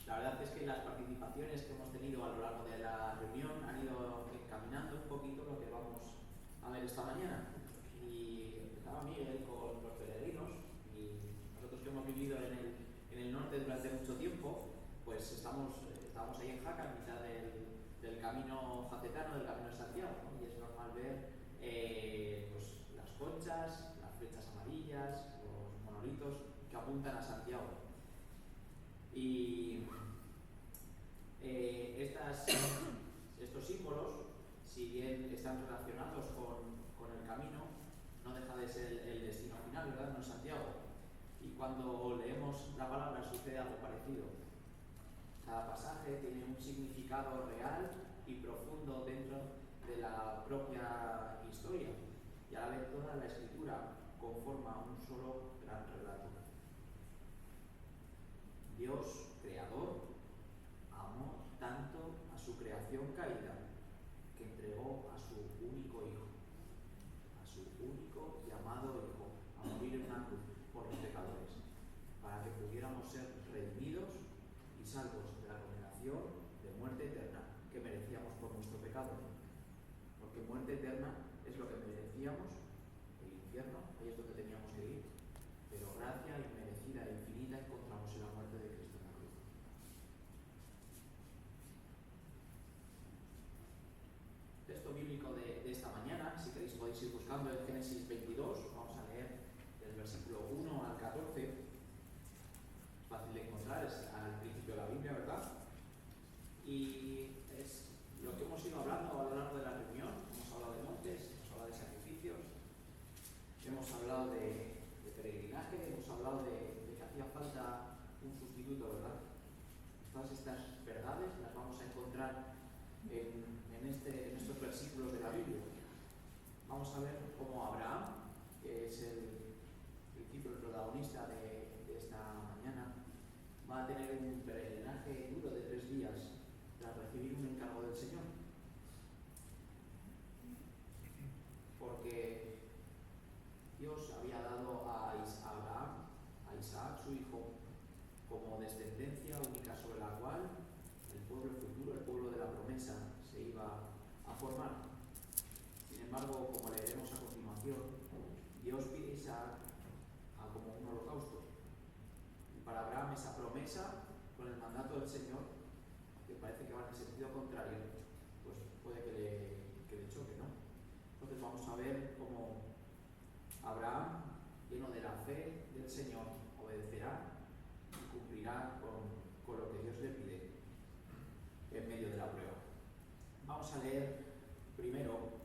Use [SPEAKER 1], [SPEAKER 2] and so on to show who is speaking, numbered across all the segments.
[SPEAKER 1] La verdad es que las participaciones que hemos tenido a lo largo de la reunión han ido encaminando un poquito lo que vamos a ver esta mañana. Y empezaba Miguel con los peregrinos, y nosotros que hemos vivido en el norte durante mucho tiempo, pues estamos ahí en Jaca, en mitad del camino jacetano, del camino de Santiago, ¿no? Y es normal ver pues las conchas, las flechas amarillas, los monolitos que apuntan a Santiago. Y estos símbolos, si bien están relacionados con el camino, no deja de ser el destino final, ¿verdad? No es Santiago. Y cuando leemos la palabra sucede algo parecido. Cada pasaje tiene un significado real y profundo dentro de la propia historia, y a la vez toda la escritura conforma un solo gran relato. Dios, creador, amó tanto a su creación caída que entregó a su único hijo, a su único y amado hijo, a morir en una cruz por los pecadores, para que pudiéramos ser redimidos y salvos de la condenación de muerte eterna que merecíamos por nuestro pecado. Porque muerte eterna es lo que merecíamos, el infierno, ahí es donde teníamos que ir, pero gracia inmerecida e infinita encontramos en la muerte de Cristo en la cruz. Texto bíblico de esta mañana, si queréis podéis ir buscando en Génesis 22, vamos a leer del versículo 1 al 14, fácil de encontrar, es al principio de la Biblia, ¿verdad? Y es lo que hemos ido hablando a lo largo de la reunión. Hemos hablado de montes, hemos hablado de sacrificios, hemos hablado de peregrinaje, hemos hablado de que hacía falta un sustituto, ¿verdad? Todas estas verdades las vamos a encontrar en estos versículos de la Biblia. Vamos a ver cómo Abraham, que es el principio, el protagonista de esta mañana, va a tener un peregrinaje duro de 3 días tras recibir un encargo del Señor. Porque Dios había dado a Abraham, a Isaac, su hijo, como descendencia única sobre la cual el pueblo futuro, el pueblo de la promesa, se iba a formar. Sin embargo, como leeremos a continuación, Dios pide a Isaac como un holocausto. Y para Abraham esa promesa, con el mandato del Señor, que parece que va en el sentido contrario, pues puede que le choque, ¿no? Entonces vamos a ver cómo Abraham, lleno de la fe del Señor, obedecerá y cumplirá con lo que Dios le pide en medio de la prueba. Vamos a leer primero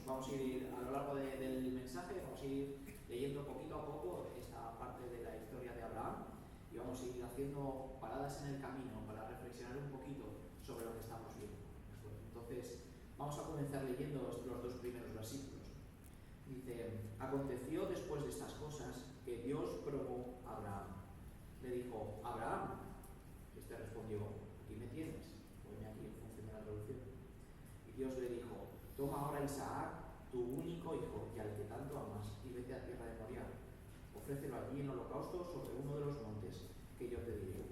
[SPEAKER 1] vamos a ir a lo largo del mensaje, vamos a ir leyendo poquito a poco esta parte de la historia de Abraham, y vamos a ir haciendo paradas en el camino para reflexionar un poquito sobre lo que estamos viendo. Entonces, vamos a comenzar leyendo los 2 primeros versículos. Dice: aconteció después de estas cosas que Dios probó a Abraham. Le dijo: Abraham. Este respondió: aquí me tienes. Ponme aquí en función de la traducción. Y Dios le dijo: toma ahora a Isaac, tu único hijo, y al que tanto amas, y vete a tierra de Moriah. Ofrécelo allí en holocausto sobre uno de los montes que yo te diré.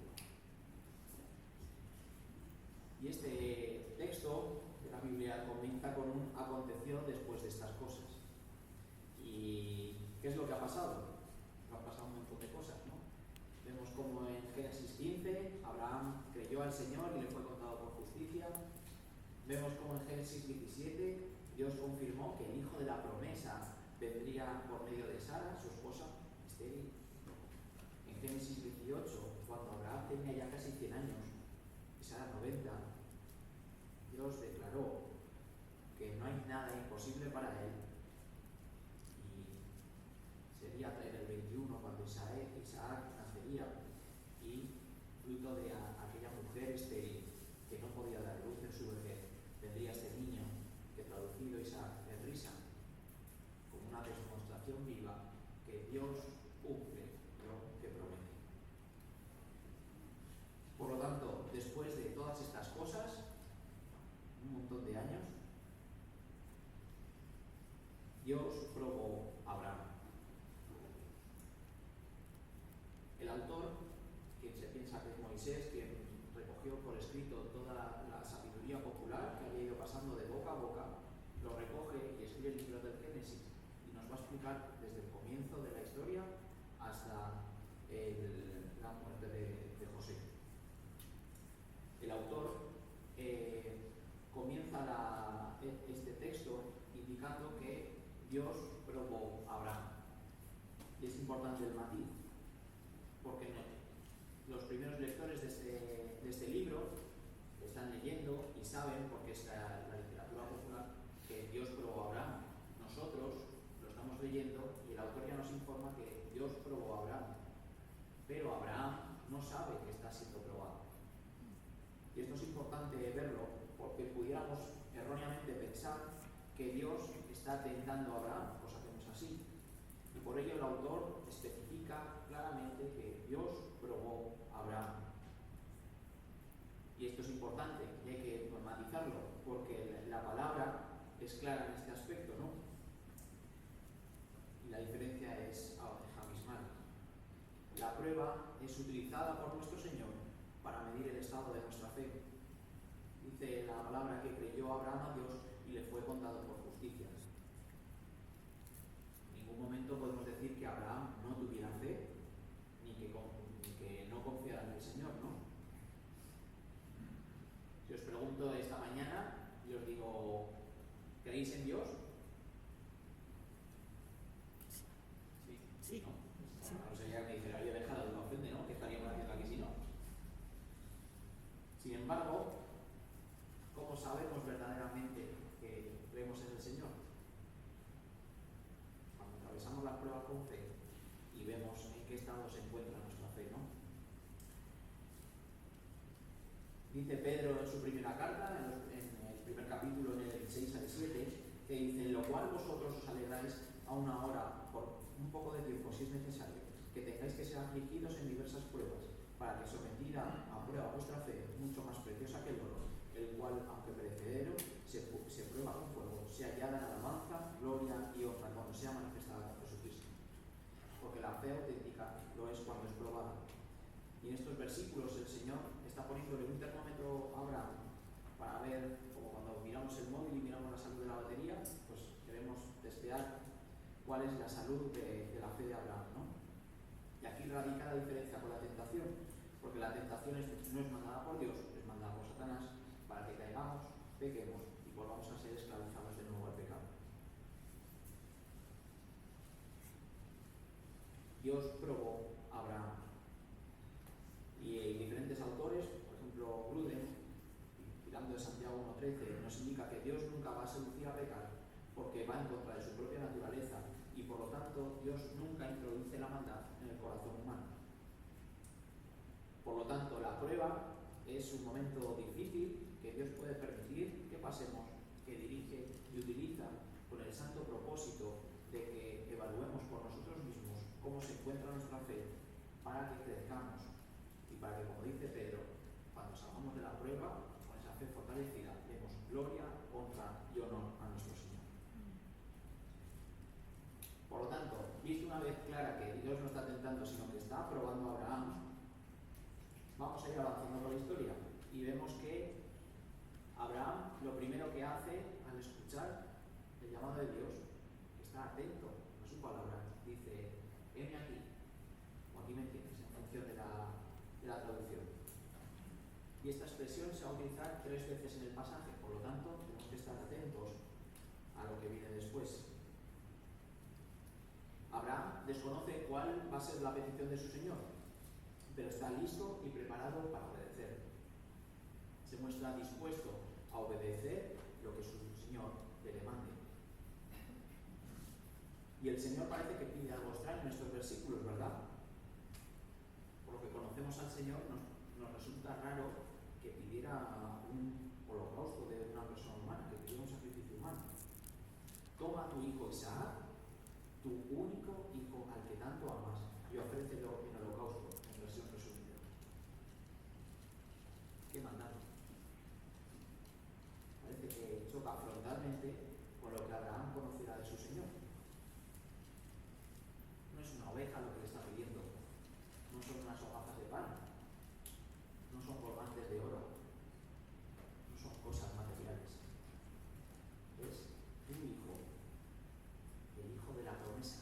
[SPEAKER 1] Y este texto de la Biblia comienza con un aconteció después de estas cosas. ¿Y qué es lo que ha pasado? Han pasado un montón de cosas, ¿no? Vemos como en Génesis 15 Abraham creyó al Señor y le fue contado por justicia. Vemos como en Génesis 17 Dios confirmó que el hijo de la promesa vendría por medio de Sara, su esposa estéril. En Génesis 18, cuando Abraham tenía ya casi 100 años y Sara 90, Dios declaró que no hay nada imposible para él. Y sería en el 21 cuando Isaac nacería, y fruto de aquella mujer estéril que no podía dar luz en su vejez, vendría este niño que, traducido Isaac en risa, como una demostración viva que Dios cumple lo que promete. Por lo tanto, después de todas estas cosas, un montón de años, explicar desde el comienzo de la historia hasta la muerte de José. El autor comienza este texto indicando que Dios probó a Abraham. Y es importante el matiz, porque los primeros lectores de este libro están leyendo y saben, porque es la literatura popular, que Dios probó a Abraham. Nosotros lo estamos leyendo y el autor ya nos informa que Dios probó a Abraham. Pero Abraham no sabe que está siendo probado. Y esto es importante verlo porque pudiéramos erróneamente pensar que Dios está tentando a Abraham, cosa que no es así. Y por ello el autor especifica claramente que Dios probó a Abraham. Y esto es importante y hay que matizarlo porque la palabra es clara en este aspecto, ¿no? Y la diferencia es abismal. La prueba es utilizada por nuestro Señor para medir el estado de nuestra fe. Dice la palabra que creyó Abraham a Dios y le fue contado por justicia. En ningún momento podemos decir que Abraham no tuviera fe ni que no confiara en el Señor, ¿no? Si os pregunto esta mañana y os digo, ¿creéis en Dios? Sí. ¿No?
[SPEAKER 2] Sí.
[SPEAKER 1] No sería que me dijera, oye, déjalo, no ofende, ¿no? ¿Qué estaríamos haciendo aquí si no? Sin embargo, ¿cómo sabemos verdaderamente que creemos en el Señor? Cuando atravesamos las pruebas con fe y vemos en qué estado se encuentra nuestra fe, ¿no? Dice Pedro en su primera carta, en el primer capítulo, en el 6 al 7, que dice, en lo cual vosotros os alegráis aún ahora, por un poco de tiempo, si es necesario, que tengáis que ser afligidos en diversas pruebas, para que sometida a prueba vuestra fe, mucho más preciosa que el oro, el cual, aunque perecedero, se prueba con fuego, se hallada en alabanza, gloria y honra cuando sea manifestada Jesucristo. Porque la fe auténtica lo es cuando es probada. Y en estos versículos el Señor está poniéndole un termómetro a Abraham para ver, como cuando miramos el móvil y miramos la salud de la batería, pues queremos testear cuál es la salud de la fe de Abraham, ¿no? Y aquí radica la diferencia con la tentación, porque la tentación no es mandada por Dios, es mandada por Satanás para que caigamos, pequemos y volvamos a ser esclavizados de nuevo al pecado. Dios probó a Abraham. Y diferentes autores, por ejemplo Gruden, tirando de Santiago 1.13, nos indica que Dios nunca va a seducir a pecar porque va en contra de su propia naturaleza y por lo tanto Dios nunca introduce la maldad en el corazón humano. Por lo tanto, la prueba es un momento difícil que Dios puede permitir que pasemos, que dirige y utiliza con el santo propósito de que evaluemos por nosotros mismos cómo se encuentra nuestra fe para que crezcamos y para que, como dice Pedro, cuando salgamos de la prueba, con esa fe fortalecida, demos gloria, honra y honor a nuestro Señor. Por lo tanto, visto una vez clara que Dios no está tentando, sino que está probando a Abraham, vamos a ir avanzando por la historia y vemos que Abraham lo primero que hace al escuchar el llamado de Dios, está atento a su palabra, dice, heme aquí, o aquí me entiendes, en función de la traducción. Y esta expresión se va a utilizar 3 veces en el pasaje, por lo tanto tenemos que estar atentos a lo que viene después. Abraham desconoce cuál va a ser la petición de su Señor, pero está listo y preparado para obedecer. Se muestra dispuesto a obedecer lo que su Señor le demande. Y el Señor parece que pide algo extraño en estos versículos, ¿verdad? Por lo que conocemos al Señor, nos resulta raro que pidiera un holocausto de una persona humana, que pidiera un sacrificio humano. Toma a tu hijo Isaac, tu único hijo al que tanto amas, y ofrécelo en holocausto, en versión resumida. ¿Qué mandato? Parece que choca frontalmente con lo que Abraham conocerá de su Señor. No es una oveja lo que le está pidiendo, no son unas hogazas de pan, no son colgantes de oro, no son cosas materiales. Es tu hijo, el hijo de la promesa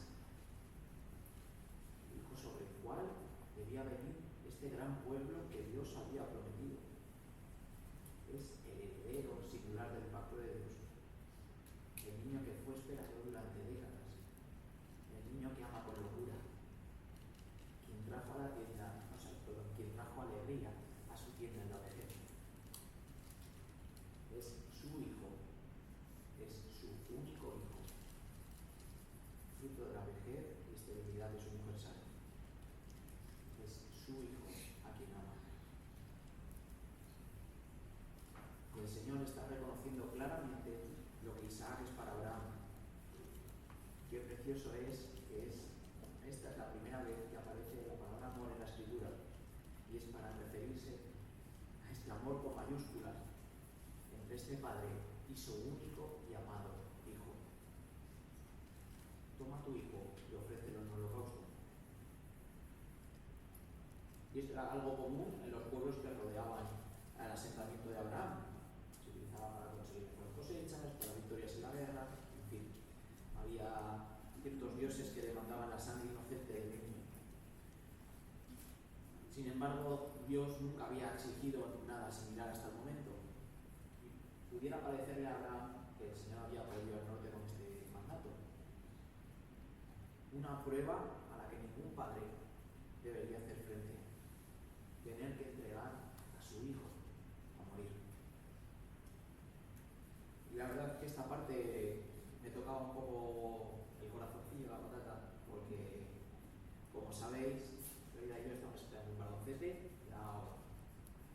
[SPEAKER 1] gran pueblo que Dios había prometido. Es el heredero singular del pacto de Dios. El niño que fue esperado durante décadas. El niño que ama con locura. Quien trajo a la tienda, quien trajo alegría a su tienda en la vejez. Es su hijo. Es su único hijo. Fruto de la vejez y esterilidad de su mujer Sara. Es su hijo a quien ama. Y el Señor está reconociendo claramente lo que Isaac es para Abraham. Qué precioso es que esta es la primera vez que aparece la palabra amor en la Escritura, y es para referirse a este amor con mayúsculas entre este padre y su único y amado hijo. Toma tu hijo y ofrécelo en holocausto. Y esto era algo común en los pueblos que rodeaban al asentamiento de Abraham. Se utilizaba para conseguir mejores cosechas, para victorias en la guerra, en fin. Había ciertos dioses que demandaban la sangre inocente del niño. Sin embargo, Dios nunca había exigido nada similar hasta el momento. Pudiera parecerle a Abraham que el Señor había perdido el norte con este mandato. Una prueba a la que ningún padre debería hacer frente. Tener que entregar a su hijo a morir. Y la verdad es que esta parte me tocaba un poco el corazoncillo, la patata, porque, como sabéis, Frida y yo estamos esperando un baloncete. Ya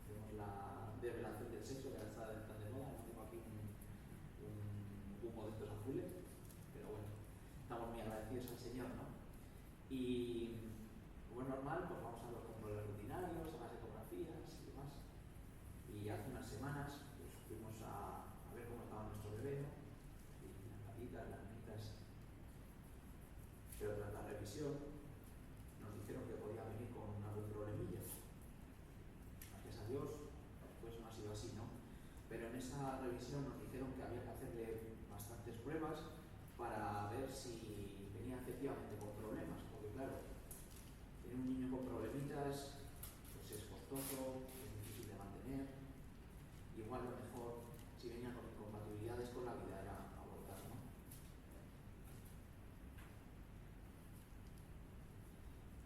[SPEAKER 1] tenemos la revelación del sexo, que ahora está tan de moda. Tengo aquí un humo de estos azules, pero bueno, estamos muy agradecidos al Señor, ¿no? Y como es normal, pues vamos a los controles rutinarios, a las ecografías y demás. Y hace unas semanas pues, fuimos a ver cómo estaba nuestro bebé, ¿no? Y las patitas, las manitas. Pero tras la revisión nos dijeron que podía venir con algún problemilla. Gracias a Dios, pues no ha sido así, ¿no? Pero en esa revisión nos dijeron que había que hacerle bastantes pruebas para ver si venía efectivamente con problemas, porque claro, tener un niño con problemitas pues es costoso, es difícil de mantener. Igual lo mejor, si venía con incompatibilidades con la vida, era abortar, ¿no?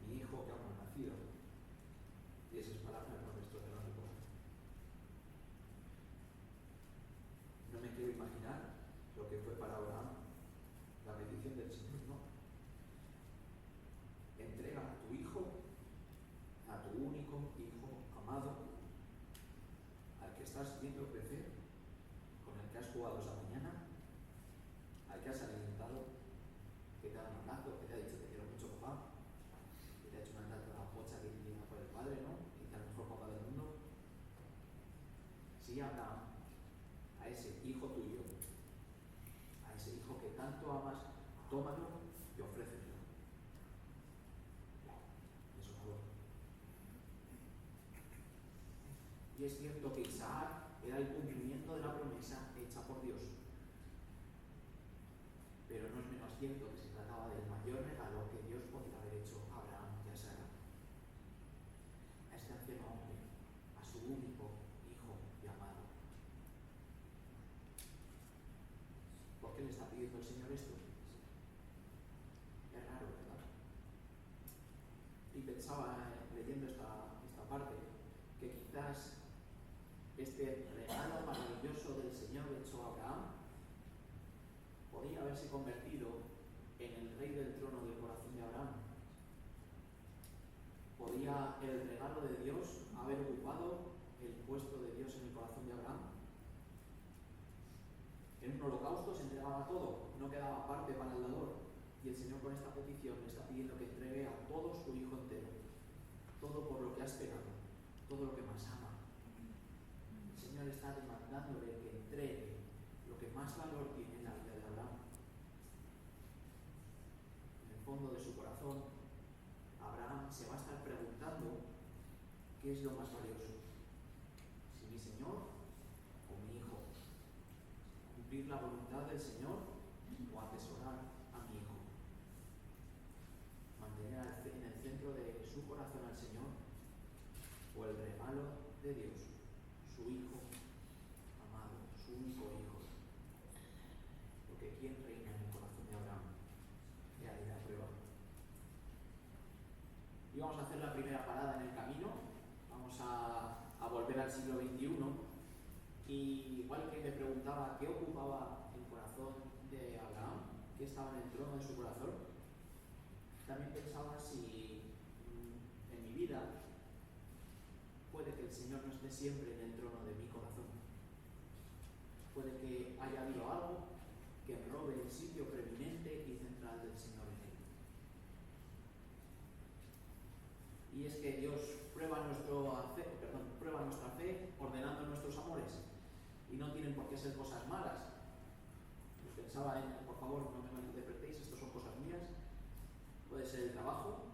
[SPEAKER 1] Mi hijo que aún no ha nacido, y esas palabras nos destrozaron el corazón. No me quiero imaginar lo que fue para Abraham la petición del Señor, ¿no? Entrega a tu hijo, a tu único hijo amado, al que estás viendo crecer, con el que has jugado esa mañana, al que has alimentado, que te ha dado un abrazo, que te ha dicho te quiero mucho, papá, que te ha hecho una pocha que viene por el padre, ¿no? Que es el mejor papá del mundo. Sí, Abraham, a ese hijo tuyo, a ese hijo que tanto amas, tómalo y ofrécelo. Es un valor. Y es cierto que Isaac era el cumplimiento de la promesa hecha por Dios. Pero no es menos cierto que se trataba del mayor regalo que Dios podía haber hecho a Abraham y a Sara. A este anciano hombre, a su único hijo y amado. ¿Por qué le está pidiendo el Señor esto? Es raro, ¿verdad? Y pensaba, leyendo esta parte, que quizás este regalo maravilloso del Señor hecho a Abraham podía haberse convertido en el rey del trono del corazón de Abraham. ¿Podía el regalo de Dios haber ocupado el puesto de Dios en el corazón de Abraham? En un holocausto se entregaba todo, no quedaba parte para el dador. Y el Señor con esta petición le está pidiendo que entregue a todo su hijo entero, todo por lo que ha esperado, todo lo que más ama. El Señor está demandándole que entregue lo que más valor tiene en la vida de Abraham. En el fondo de su corazón, Abraham se va a estar preguntando qué es lo más valioso, si mi Señor o mi hijo, cumplir la voluntad del Señor o atesorar a mi hijo, mantener en el centro de su corazón al Señor regalo de Dios, su Hijo amado, su único Hijo. Porque ¿quién reina en el corazón de Abraham? He ahí la prueba. Y vamos a hacer la primera parada en el camino. Vamos a volver al siglo XXI. Y igual que me preguntaba qué ocupaba el corazón de Abraham, qué estaba en el trono de su corazón, también pensaba si en mi vida puede que el Señor no esté siempre en el trono de mi corazón. Puede que haya habido algo que robe el sitio preeminente y central del Señor en él. Y es que Dios prueba nuestra fe ordenando nuestros amores. Y no tienen por qué ser cosas malas. Pensaba por favor, no me malinterpretéis, esto son cosas mías. Puede ser el trabajo,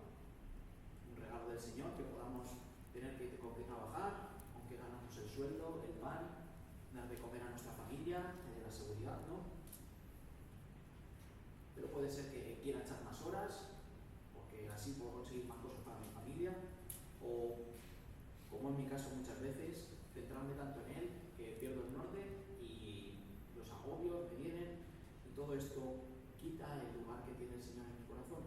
[SPEAKER 1] un regalo del Señor, que podamos tener con qué trabajar, con qué ganamos el sueldo, el pan, dar de comer a nuestra familia, tener la seguridad, ¿no? Pero puede ser que quiera echar más horas, porque así puedo conseguir más cosas para mi familia, o, como en mi caso muchas veces, centrarme tanto en él que pierdo el norte y los agobios me vienen, y todo esto quita el lugar que tiene el Señor en mi corazón.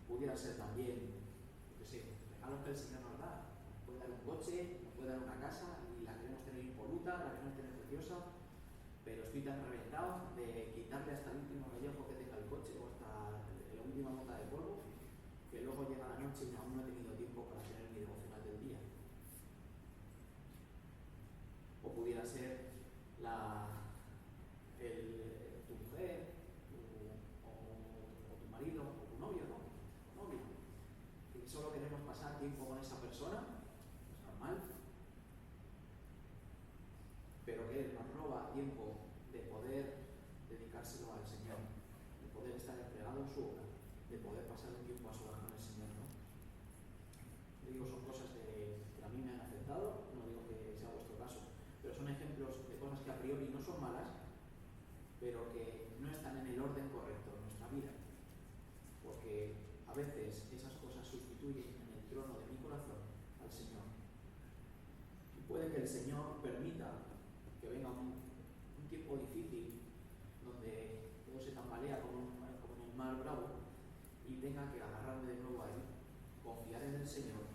[SPEAKER 1] Pudiera ser también, yo qué sé, regalos que el Señor nos da. Nos puede dar un coche, nos puede dar una casa y la queremos tener impoluta, la queremos tener preciosa, pero estoy tan reventado de quitarle hasta el último rellejo que tenga el coche o hasta la última gota de polvo, que luego llega la noche y aún no he tenido tiempo para tener mi devocional del día. O pudiera ser tu mujer, o tu marido, o tu novio, ¿no? O novia, que solo queremos pasar tiempo con esa persona, es normal, pero que nos roba tiempo de poder dedicárselo al Señor, de poder estar entregado en su obra, de poder pasar un tiempo a solas con el Señor, ¿no? Yo digo, son cosas que a mí me han afectado, no digo que sea vuestro caso, pero son ejemplos de cosas que a priori no son malas, pero que no están en el orden correcto en nuestra vida, porque a veces esas cosas sustituyen en el trono de mi corazón al Señor. Y puede que el Señor permita que venga un tiempo difícil, donde todo se tambalea como en el mar bravo, y tenga que agarrarme de nuevo a Él, confiar en el Señor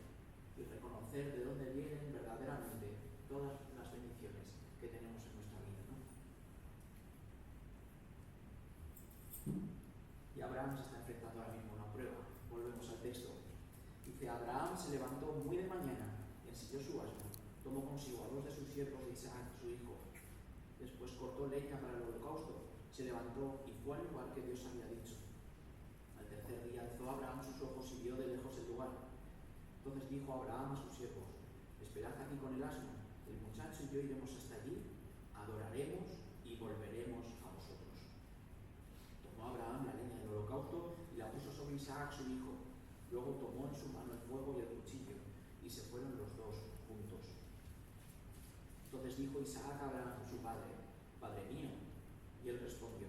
[SPEAKER 1] y reconocer de dónde vienen verdaderamente todas las bendiciones que tenemos en nuestra vida, ¿no? Y Abraham se está enfrentando ahora mismo a una prueba. Volvemos al texto. Dice: Abraham se levantó muy de mañana, ensilló su asno, tomó consigo a 2 de sus siervos de Isaac, su hijo. Después cortó leña para el holocausto, se levantó y fue al lugar que Dios había dicho. Al tercer día alzó Abraham sus ojos y vio de lejos el lugar. Entonces dijo Abraham a sus siervos: esperad aquí con el asno, el muchacho y yo iremos hasta allí, adoraremos y volveremos a vosotros. Tomó Abraham la leña del holocausto y la puso sobre Isaac su hijo. Luego tomó en su mano el fuego y el cuchillo, y se fueron los dos juntos. Entonces dijo Isaac a Abraham, su padre: Padre mío. Y él respondió: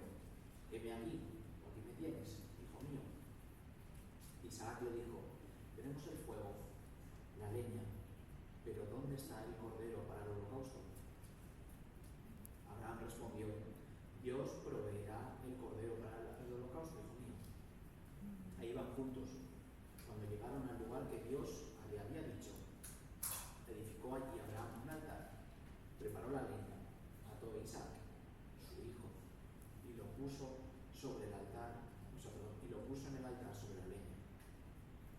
[SPEAKER 1] heme aquí, aquí me tienes, hijo mío. Isaac le dijo: tenemos el fuego, la leña, pero ¿dónde está el cordero para el holocausto? Abraham respondió: Dios proveerá el cordero para el holocausto, hijo mío. Ahí van juntos. Cuando llegaron al lugar que Dios le había dicho, edificó allí Abraham un altar, preparó la leña, ató a Isaac, su hijo, y lo puso sobre el altar, y lo puso en el altar sobre la leña.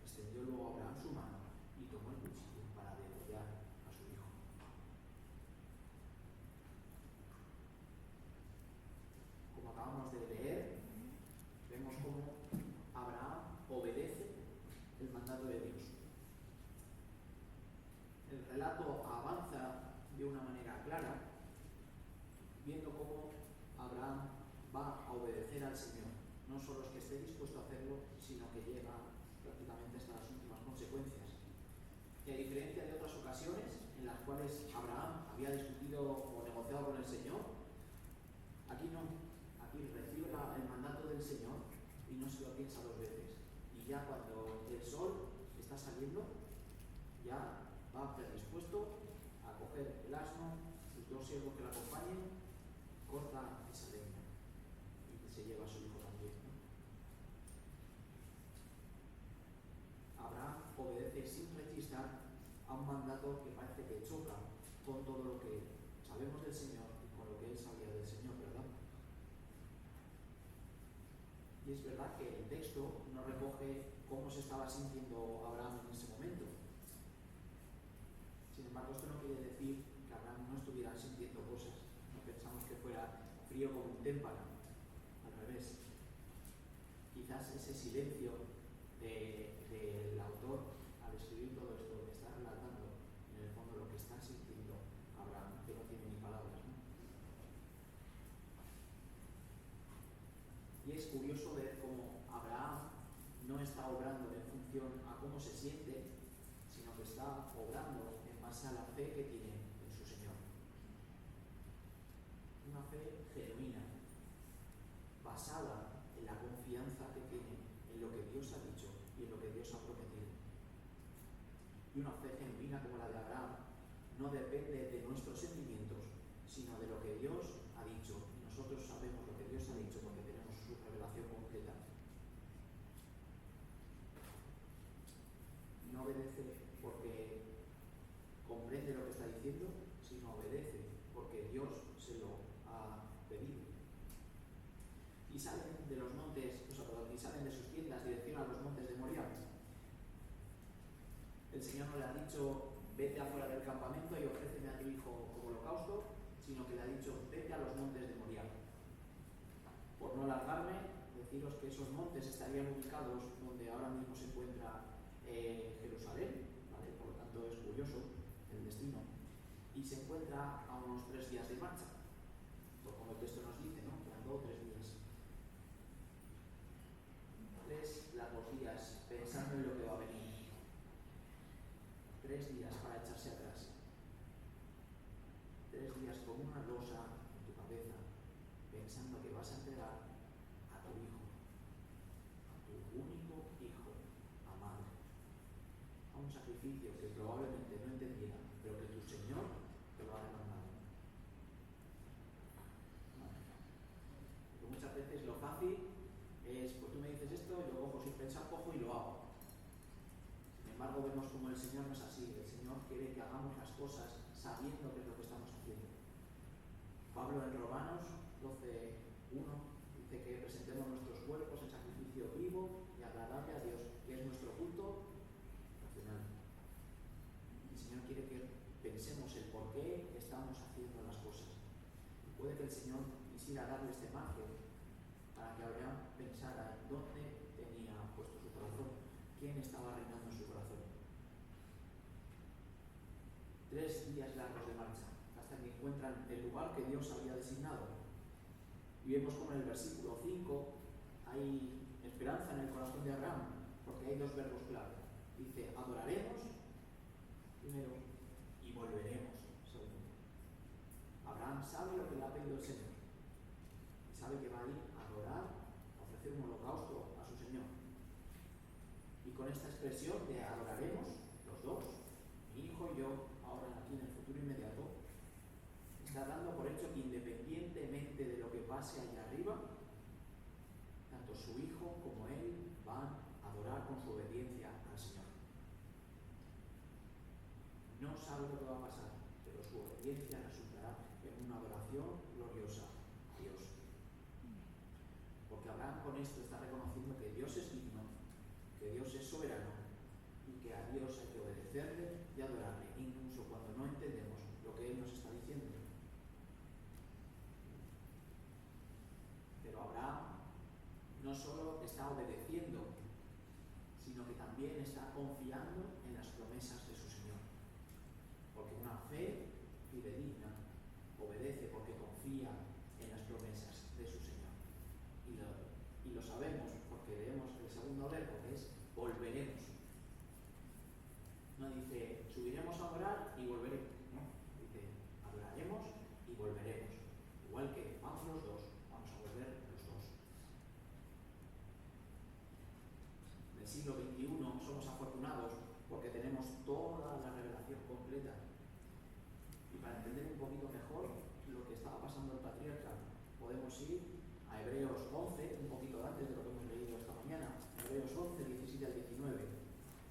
[SPEAKER 1] Extendió luego Abraham su mano y tomó el cuchillo para degollar a su hijo. Como acabamos de leer, vemos cómo Abraham obedece el mandato de Dios. El relato avanza de una manera clara, viendo cómo Abraham va a obedecer al Señor. No solo es que esté dispuesto a hacerlo, sino que llega prácticamente hasta las últimas consecuencias. Y a diferencia de otras ocasiones en las cuales Abraham había discutido o negociado con el Señor, aquí no. Aquí recibe el mandato del Señor y no se lo piensa 2 veces. Y ya cuando el sol está saliendo, ya va predispuesto a coger el asno, sus 2 siervos que le acompañen, corta esa leña y se lleva a su hijo también, ¿no? Abraham obedece sin rechistar a un mandato que parece que choca con todo lo que sabemos del Señor y con lo que él sabía del Señor, ¿verdad? Y es verdad que el texto no recoge cómo se estaba sintiendo Abraham en ese momento. Sin embargo, esto no quiere decir que Abraham no estuviera sintiendo cosas. No pensamos que fuera frío como un témpano. Al revés. Quizás ese silencio del autor, al escribir todo esto, está relatando en el fondo lo que está sintiendo Abraham, que no tiene ni palabras, ¿no? Y es curioso ver cómo Abraham no está obrando en función a cómo se siente, sino que está obrando en base a la fe que tiene en su Señor. Una fe genuina, basada en la confianza que tiene en lo que Dios ha dicho y en lo que Dios ha prometido. Y una fe genuina como la de Abraham no depende de nuestros sentimientos, sino de lo que Dios ha dicho. Y nosotros sabemos lo que Dios ha dicho porque tenemos su revelación completa. No obedece porque comprende lo que está diciendo, sino obedece porque Dios se lo ha pedido. Y salen de los montes, y salen de sus tiendas dirección a los montes de Moriah. El Señor no le ha dicho vete afuera del campamento y ofréceme a tu hijo como holocausto, sino que le ha dicho vete a los montes de Moriah. Por no alargarme, deciros que esos montes estarían ubicados donde ahora mismo se encuentra Jerusalén, ¿vale? Por lo tanto es curioso el destino, y se encuentra a unos 3 días de marcha, pues como el texto nos dice, ¿no? Que andó 3 días. 3 largos días pensando en lo que va a venir. 3 días para echarse atrás. 3 días con una losa en tu cabeza, pensando que vas a entregar a tu hijo, a tu único hijo amado, a un sacrificio que probablemente no entendiera, pero que tu Señor te lo ha demandado. Porque muchas veces lo fácil es, pues tú me dices esto, yo cojo sin pensar, cojo y lo hago. Sin embargo, vemos como el Señor no es así. El Señor quiere que hagamos las cosas sabiendo qué es lo que estamos haciendo. Pablo en Romanos 12:1 dice que presentemos nuestros cuerpos en sacrificio vivo y agradable a Dios, que es nuestro culto racional. El Señor quiere que pensemos el por qué estamos haciendo las cosas. Y puede que el Señor quisiera darle este margen para que Abraham pensara en dónde tenía puesto su corazón, quién estaba reinando en su corazón. 3 días largos de marcha, hasta que encuentran el lugar que Dios había designado. Y vemos como en el versículo 5 hay esperanza en el corazón de Abraham, porque hay 2 verbos clave. Dice, adoraremos, primero, y volveremos, segundo. Abraham sabe lo que le ha pedido el Señor. Y sabe que va a ir a adorar, a ofrecer un holocausto a su Señor. Y con esta expresión de adoraremos, los 2, mi hijo y yo, ahora aquí en el futuro inmediato, está dando por hecho que independientemente de lo que pase allá arriba, tanto su hijo como él van a adorar con su obediencia al Señor. No sabe lo que va a pasar, pero su obediencia resultará en una adoración gloriosa a Dios. Porque Abraham con esto está reconociendo que Dios es digno, que Dios es soberano y que a Dios hay que obedecerle y adorarle, incluso cuando no entendemos lo que Él nos está diciendo. Pero Abraham no solo está obedeciendo, sino que también está confiando en las promesas de su Señor. Porque una fe fidedigna obedece porque confía en las promesas de su Señor. Y lo sabemos porque leemos el segundo verbo, que es volveremos. No dice subiremos a orar y volveremos, no, dice adoraremos y volveremos. Igual que vamos los 2, vamos a volver los 2. En el siglo XXI somos afortunados toda la revelación completa. Y para entender un poquito mejor lo que estaba pasando el patriarca, podemos ir a Hebreos 11, un poquito antes de lo que hemos leído esta mañana. Hebreos 11, 17 al 19,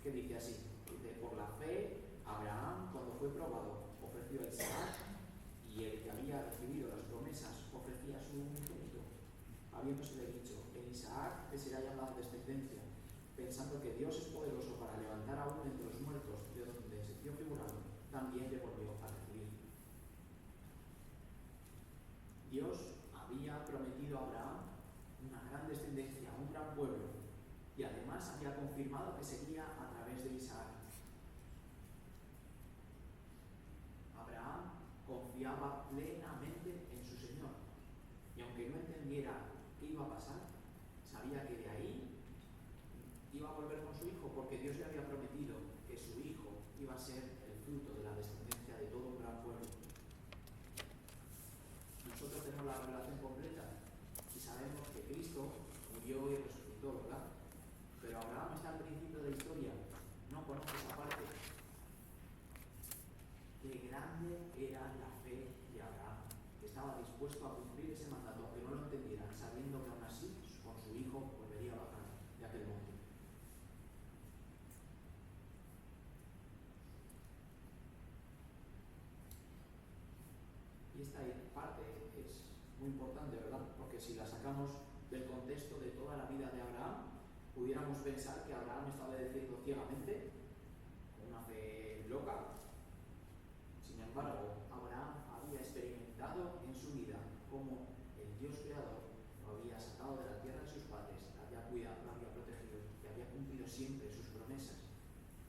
[SPEAKER 1] que dice así: dice, por la fe, Abraham, cuando fue probado, ofreció a Isaac, y el que había recibido las promesas ofrecía a su unigénito, habiéndosele dicho, en Isaac te será llamada descendencia, pensando que Dios es poderoso para levantar aún entre los muertos, de donde se dio figurado, también le volvió a recibir. Dios había prometido a Abraham una gran descendencia, un gran pueblo, y además había confirmado que sería a través de Isaac. Abraham confiaba plenamente en su Señor, y aunque no entendiera qué iba a pasar, sabía que de ahí iba a volver con su hijo, porque Dios le había prometido que su hijo iba a ser el fruto de la descendencia de todo un gran pueblo. Nosotros tenemos la revelación completa y sabemos que Cristo murió y resucitó, ¿verdad? Pero Abraham está al principio de la historia, no conoce esa parte. Qué grande era la fe de Abraham, que estaba dispuesto a cumplir ese mandato, aunque no lo entendieran, sabiendo que aún así con su hijo volvería a bajar de aquel monte. Y esta parte es muy importante, ¿verdad? Porque si la sacamos del contexto de toda la vida de Abraham, pudiéramos pensar que Abraham estaba obedeciendo ciegamente, con una fe loca. Sin embargo, Abraham había experimentado en su vida cómo el Dios creador lo había sacado de la tierra de sus padres, lo había cuidado, lo había protegido y había cumplido siempre sus promesas.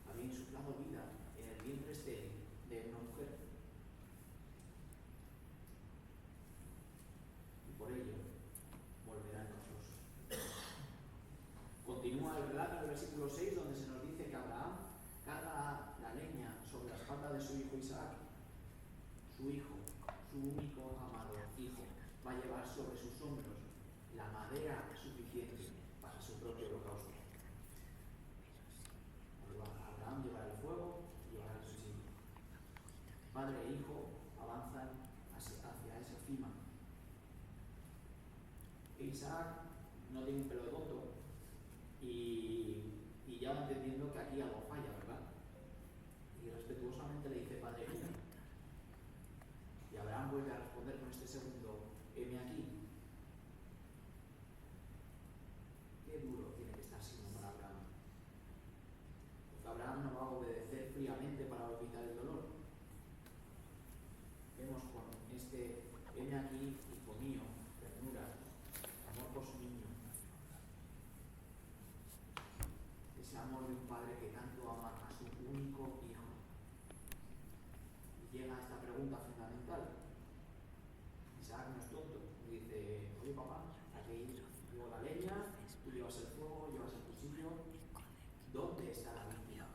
[SPEAKER 1] Había insuflado vida en el vientre estéril de una mujer. Y por ello, volverá en nosotros. Continúa el relato en el versículo 6, donde se nos dice que Abraham carga la leña sobre la espalda de su hijo Isaac. Su hijo, su único amado hijo, va a llevar sobre sus hombros la madera suficiente para su propio holocausto. Abraham llevará el fuego y llevará el cuchillo. Padre e hijo avanzan hacia esa cima. Isaac no tiene un pelo de tonto y ya va entendiendo que aquí algo falla, ¿verdad? Y respetuosamente le dice, padre mío. Y Abraham vuelve a responder con este segundo, heme aquí. Qué duro tiene que estar siendo para Abraham. Porque Abraham no va a obedecer fríamente para evitar el dolor. Vemos con este, heme aquí, hijo mío, ternura, amor por su niño. Ese amor de un padre que tanto ama a su único hijo. Y llega a esta pregunta fundamental. Isaac no es tonto. Y dice, oye papá, aquí llevo la leña, tú llevas el fuego, llevas el cuchillo. ¿Dónde está la víctima?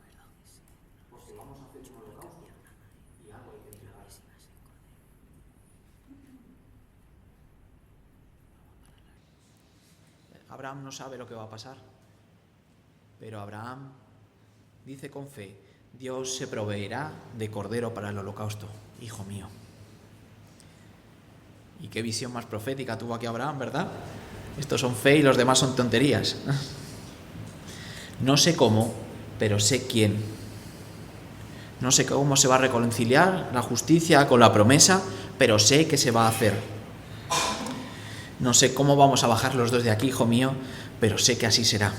[SPEAKER 1] Porque vamos a hacer un holocausto y algo hay que entregar. Abraham no sabe lo que va a pasar, pero Abraham dice con fe, Dios se proveerá de cordero para el holocausto, hijo mío. Y qué visión más profética tuvo aquí Abraham, ¿verdad? Estos son fe y los demás son tonterías. No sé cómo, pero sé quién. No sé cómo se va a reconciliar la justicia con la promesa, pero sé que se va a hacer. No sé cómo vamos a bajar los dos de aquí, hijo mío, pero sé que así será.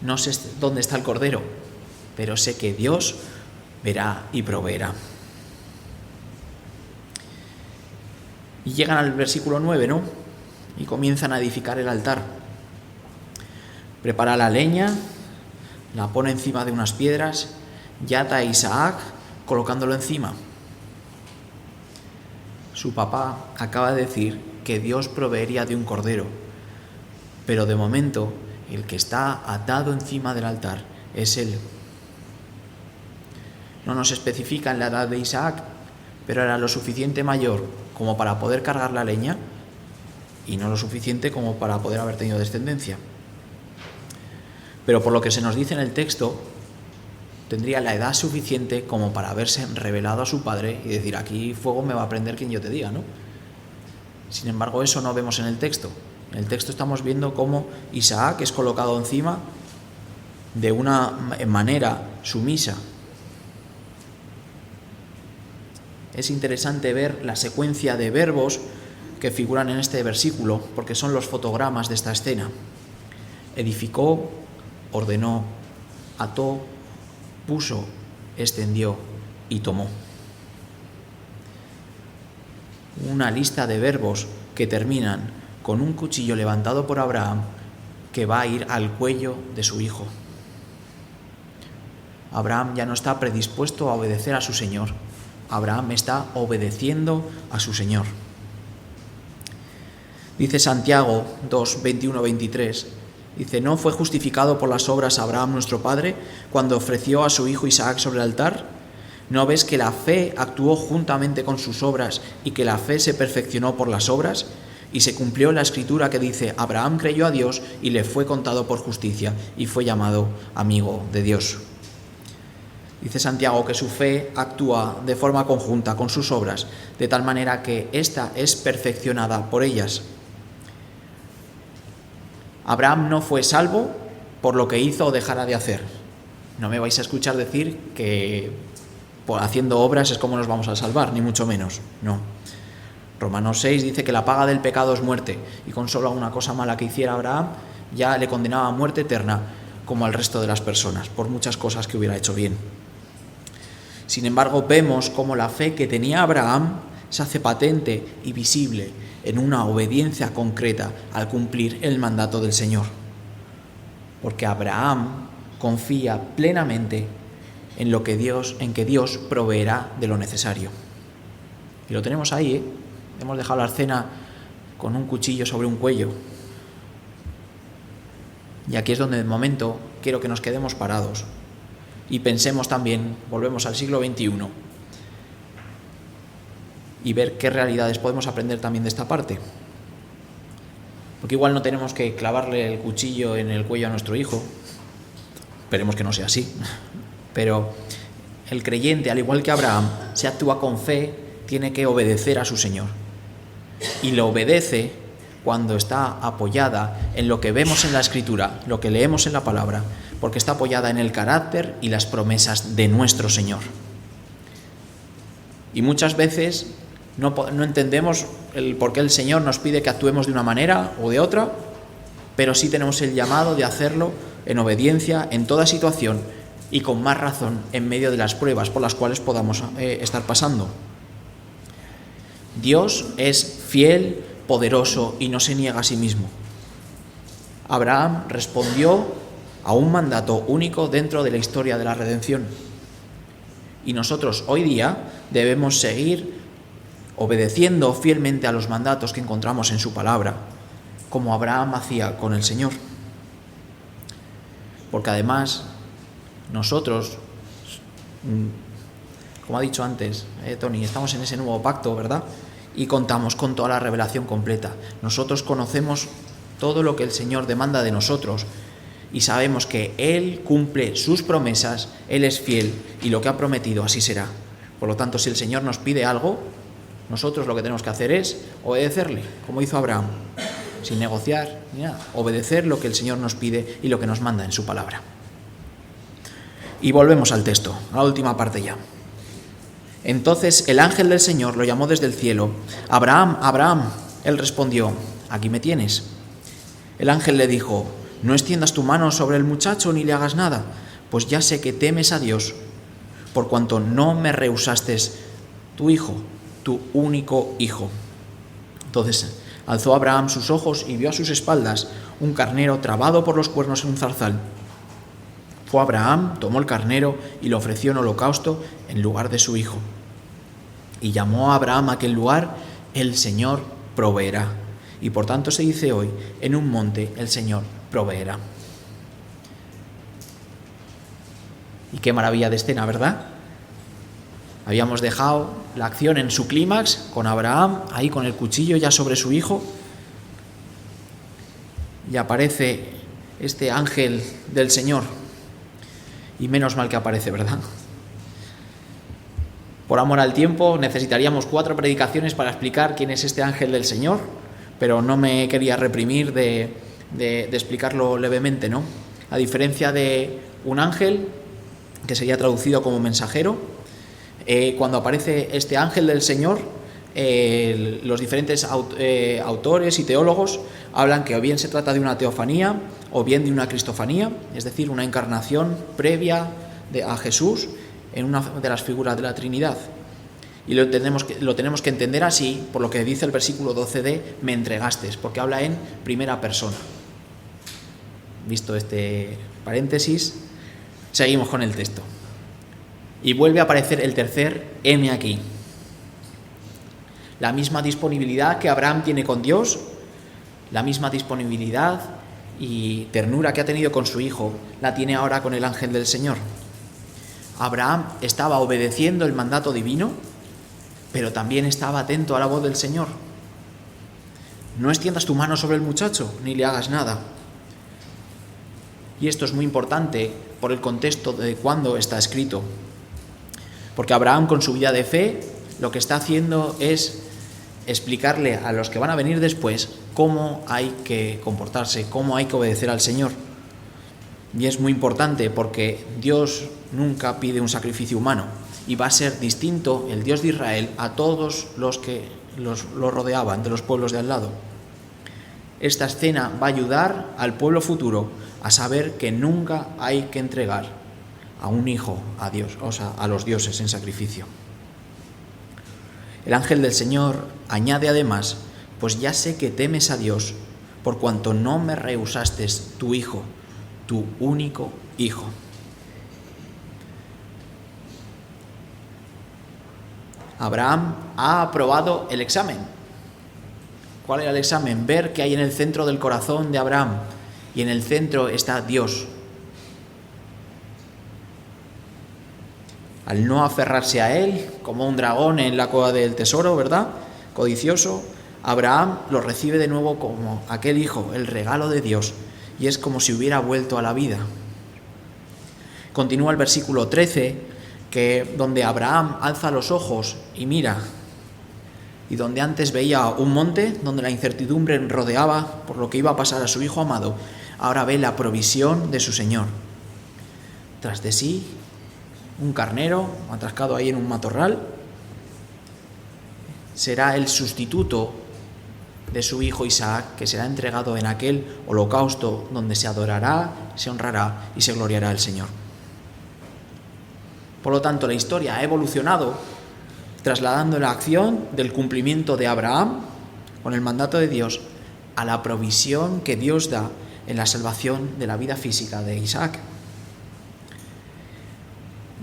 [SPEAKER 1] No sé dónde está el cordero, pero sé que Dios verá y proveerá. Y llegan al versículo 9, ¿no? Y comienzan a edificar el altar. Prepara la leña, la pone encima de unas piedras y ata a Isaac colocándolo encima. Su papá acaba de decir que Dios proveería de un cordero, pero de momento el que está atado encima del altar es él. No nos especifica en la edad de Isaac, pero era lo suficiente mayor como para poder cargar la leña y no lo suficiente como para poder haber tenido descendencia. Pero por lo que se nos dice en el texto,
[SPEAKER 2] tendría la edad suficiente como para haberse revelado a su padre y decir: aquí fuego me va a prender quien yo te diga, ¿no? Sin embargo, eso no vemos en el texto. En el texto estamos viendo cómo Isaac es colocado encima de una manera sumisa. Es interesante ver la secuencia de verbos que figuran en este versículo, porque son los fotogramas de esta escena. Edificó, ordenó, ató, puso, extendió y tomó. Una lista de verbos que terminan con un cuchillo levantado por Abraham que va a ir al cuello de su hijo. Abraham ya no está predispuesto a obedecer a su Señor. Abraham está obedeciendo a su Señor. Dice Santiago 2, 21-23, dice: ¿no fue justificado por las obras Abraham nuestro padre cuando ofreció a su hijo Isaac sobre el altar? ¿No ves que la fe actuó juntamente con sus obras y que la fe se perfeccionó por las obras? Y se cumplió la escritura que dice: Abraham creyó a Dios y le fue contado por justicia y fue llamado amigo de Dios. Dice Santiago que su fe actúa de forma conjunta con sus obras, de tal manera que ésta es perfeccionada por ellas. Abraham no fue salvo por lo que hizo o dejara de hacer. No me vais a escuchar decir que haciendo obras es como nos vamos a salvar, ni mucho menos, no. Romanos 6 dice que la paga del pecado es muerte, y con solo una cosa mala que hiciera Abraham ya le condenaba a muerte eterna, como al resto de las personas, por muchas cosas que hubiera hecho bien. Sin embargo, vemos cómo la fe que tenía Abraham se hace patente y visible en una obediencia concreta al cumplir el mandato del Señor. Porque Abraham confía plenamente en que Dios proveerá de lo necesario. Y lo tenemos ahí, ¿eh? Hemos dejado la escena con un cuchillo sobre un cuello. Y aquí es donde de momento quiero que nos quedemos parados y pensemos también, volvemos al siglo XXI, y ver qué realidades podemos aprender también de esta parte. Porque igual no tenemos que clavarle el cuchillo en el cuello a nuestro hijo, esperemos que no sea así, pero el creyente, al igual que Abraham, si actúa con fe, tiene que obedecer a su Señor. Y lo obedece cuando está apoyada en lo que vemos en la Escritura, lo que leemos en la palabra, porque está apoyada en el carácter y las promesas de nuestro Señor. Y muchas veces no entendemos por qué el Señor nos pide que actuemos de una manera o de otra, pero sí tenemos el llamado de hacerlo en obediencia en toda situación y con más razón en medio de las pruebas por las cuales podamos estar pasando. Dios es fiel, poderoso y no se niega a sí mismo. Abraham respondió a un mandato único dentro de la historia de la redención. Y nosotros hoy día debemos seguir obedeciendo fielmente a los mandatos que encontramos en su palabra, como Abraham hacía con el Señor. Porque además nosotros, como ha dicho antes Tony, estamos en ese nuevo pacto, ¿verdad? Y contamos con toda la revelación completa. Nosotros conocemos todo lo que el Señor demanda de nosotros y sabemos que Él cumple sus promesas, Él es fiel y lo que ha prometido así será. Por lo tanto, si el Señor nos pide algo, nosotros lo que tenemos que hacer es obedecerle, como hizo Abraham, sin negociar ni nada, obedecer lo que el Señor nos pide y lo que nos manda en su palabra. Y volvemos al texto, a la última parte ya. Entonces el ángel del Señor lo llamó desde el cielo: Abraham, Abraham. Él respondió: aquí me tienes. El ángel le dijo: no extiendas tu mano sobre el muchacho ni le hagas nada, pues ya sé que temes a Dios, por cuanto no me rehusaste tu hijo, tu único hijo. Entonces alzó Abraham sus ojos y vio a sus espaldas un carnero trabado por los cuernos en un zarzal. Fue Abraham, tomó el carnero y lo ofreció en holocausto en lugar de su hijo. Y llamó a Abraham a aquel lugar: el Señor proveerá. Y por tanto se dice hoy: en un monte el Señor proveerá. Y qué maravilla de escena, ¿verdad? Habíamos dejado la acción en su clímax, con Abraham ahí con el cuchillo ya sobre su hijo, y aparece este ángel del Señor Y menos mal que aparece, ¿verdad? Por amor al tiempo, necesitaríamos 4 predicaciones para explicar quién es este ángel del Señor, pero no me quería reprimir de explicarlo levemente, ¿no? A diferencia de un ángel, que sería traducido como mensajero, cuando aparece este ángel del Señor, los diferentes autores y teólogos hablan que o bien se trata de una teofanía o bien de una cristofanía, es decir, una encarnación previa a Jesús en una de las figuras de la Trinidad. Y lo tenemos que entender así, por lo que dice el versículo 12 me entregaste, porque habla en primera persona. Visto este paréntesis, seguimos con el texto. Y vuelve a aparecer el tercer heme aquí. La misma disponibilidad que Abraham tiene con Dios, la misma disponibilidad y ternura que ha tenido con su hijo, la tiene ahora con el ángel del Señor. Abraham estaba obedeciendo el mandato divino, pero también estaba atento a la voz del Señor. No extiendas tu mano sobre el muchacho, ni le hagas nada. Y esto es muy importante por el contexto de cuando está escrito. Porque Abraham, con su vida de fe, lo que está haciendo es explicarle a los que van a venir después cómo hay que comportarse, cómo hay que obedecer al Señor. Y es muy importante porque Dios nunca pide un sacrificio humano y va a ser distinto el Dios de Israel a todos los que lo rodeaban, de los pueblos de al lado. Esta escena va a ayudar al pueblo futuro a saber que nunca hay que entregar a un hijo a Dios, o sea, a los dioses en sacrificio. El ángel del Señor añade además, pues ya sé que temes a Dios, por cuanto no me rehusaste tu hijo, tu único hijo. Abraham ha aprobado el examen. ¿Cuál era el examen? Ver qué hay en el centro del corazón de Abraham. Y en el centro está Dios. Al no aferrarse a él como un dragón en la cueva del tesoro, ¿verdad? Codicioso, Abraham lo recibe de nuevo como aquel hijo, el regalo de Dios, y es como si hubiera vuelto a la vida. Continúa el versículo 13, donde Abraham alza los ojos y mira, y donde antes veía un monte, donde la incertidumbre rodeaba por lo que iba a pasar a su hijo amado, ahora ve la provisión de su Señor. Tras de sí, un carnero atascado ahí en un matorral, será el sustituto de su hijo Isaac, que será entregado en aquel holocausto donde se adorará, se honrará y se gloriará el Señor. Por lo tanto, la historia ha evolucionado, trasladando la acción del cumplimiento de Abraham con el mandato de Dios a la provisión que Dios da en la salvación de la vida física de Isaac.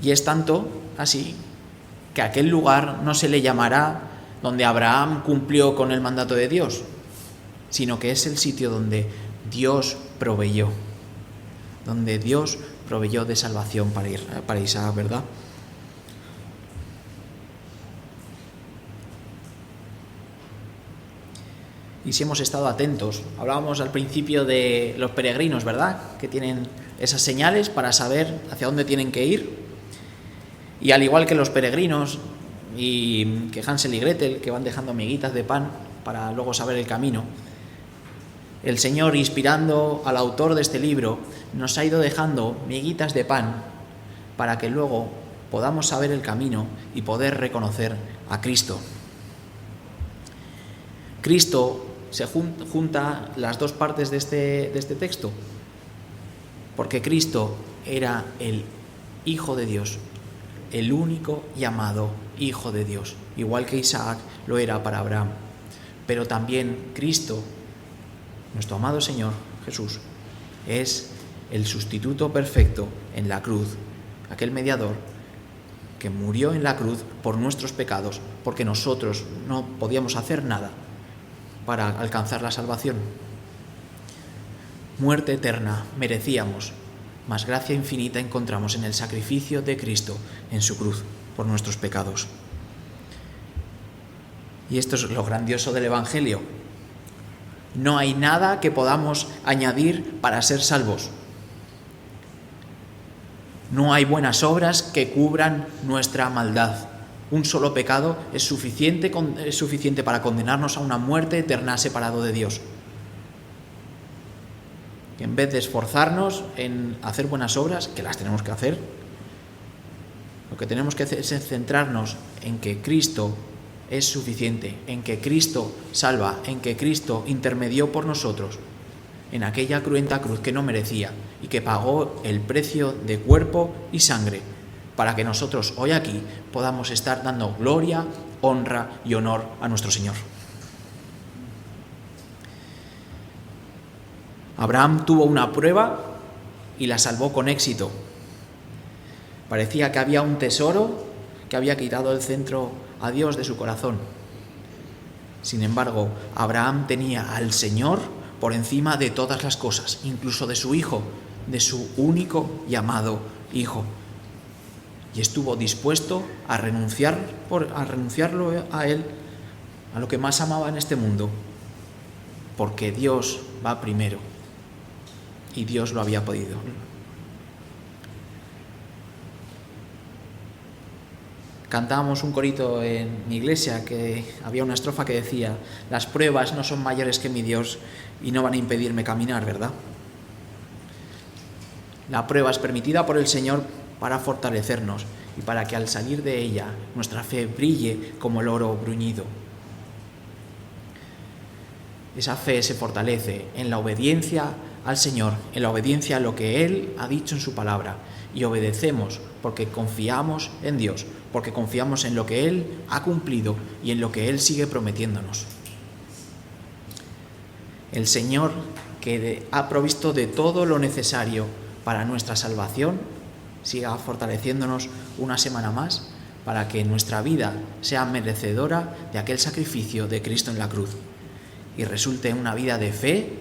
[SPEAKER 2] Y es tanto así que a aquel lugar no se le llamará donde Abraham cumplió con el mandato de Dios, sino que es el sitio donde Dios proveyó, de salvación para Isaac, ¿verdad? Y si hemos estado atentos, hablábamos al principio de los peregrinos, ¿verdad? Que tienen esas señales para saber hacia dónde tienen que ir. Y al igual que los peregrinos y que Hansel y Gretel, que van dejando miguitas de pan para luego saber el camino, el Señor, inspirando al autor de este libro, nos ha ido dejando miguitas de pan para que luego podamos saber el camino y poder reconocer a Cristo. Cristo se junta las dos partes de este texto, porque Cristo era el Hijo de Dios, el único llamado Hijo de Dios, igual que Isaac lo era para Abraham. Pero también Cristo, nuestro amado Señor Jesús, es el sustituto perfecto en la cruz, aquel mediador que murió en la cruz por nuestros pecados, porque nosotros no podíamos hacer nada para alcanzar la salvación. Muerte eterna merecíamos, mas gracia infinita encontramos en el sacrificio de Cristo en su cruz por nuestros pecados. Y esto es lo grandioso del Evangelio. No hay nada que podamos añadir para ser salvos. No hay buenas obras que cubran nuestra maldad. Un solo pecado es suficiente para condenarnos a una muerte eterna separado de Dios. En vez de esforzarnos en hacer buenas obras, que las tenemos que hacer, lo que tenemos que hacer es centrarnos en que Cristo es suficiente, en que Cristo salva, en que Cristo intermedió por nosotros en aquella cruenta cruz que no merecía y que pagó el precio de cuerpo y sangre para que nosotros hoy aquí podamos estar dando gloria, honra y honor a nuestro Señor. Abraham tuvo una prueba y la salvó con éxito. Parecía que había un tesoro que había quitado el centro a Dios de su corazón. Sin embargo, Abraham tenía al Señor por encima de todas las cosas, incluso de su hijo, de su único y amado hijo. Y estuvo dispuesto a renunciarlo a él, a lo que más amaba en este mundo, porque Dios va primero. Y Dios lo había podido. Cantábamos un corito en mi iglesia que había una estrofa que decía: las pruebas no son mayores que mi Dios y no van a impedirme caminar, ¿verdad? La prueba es permitida por el Señor para fortalecernos y para que al salir de ella nuestra fe brille como el oro bruñido. Esa fe se fortalece en la obediencia al Señor, en la obediencia a lo que Él ha dicho en su palabra, y obedecemos porque confiamos en Dios, porque confiamos en lo que Él ha cumplido y en lo que Él sigue prometiéndonos. El Señor, que ha provisto de todo lo necesario para nuestra salvación, siga fortaleciéndonos una semana más para que nuestra vida sea merecedora de aquel sacrificio de Cristo en la cruz y resulte una vida de fe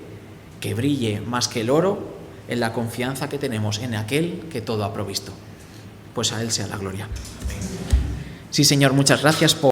[SPEAKER 2] que brille más que el oro en la confianza que tenemos en aquel que todo ha provisto. Pues a Él sea la gloria. Sí, Señor, muchas gracias por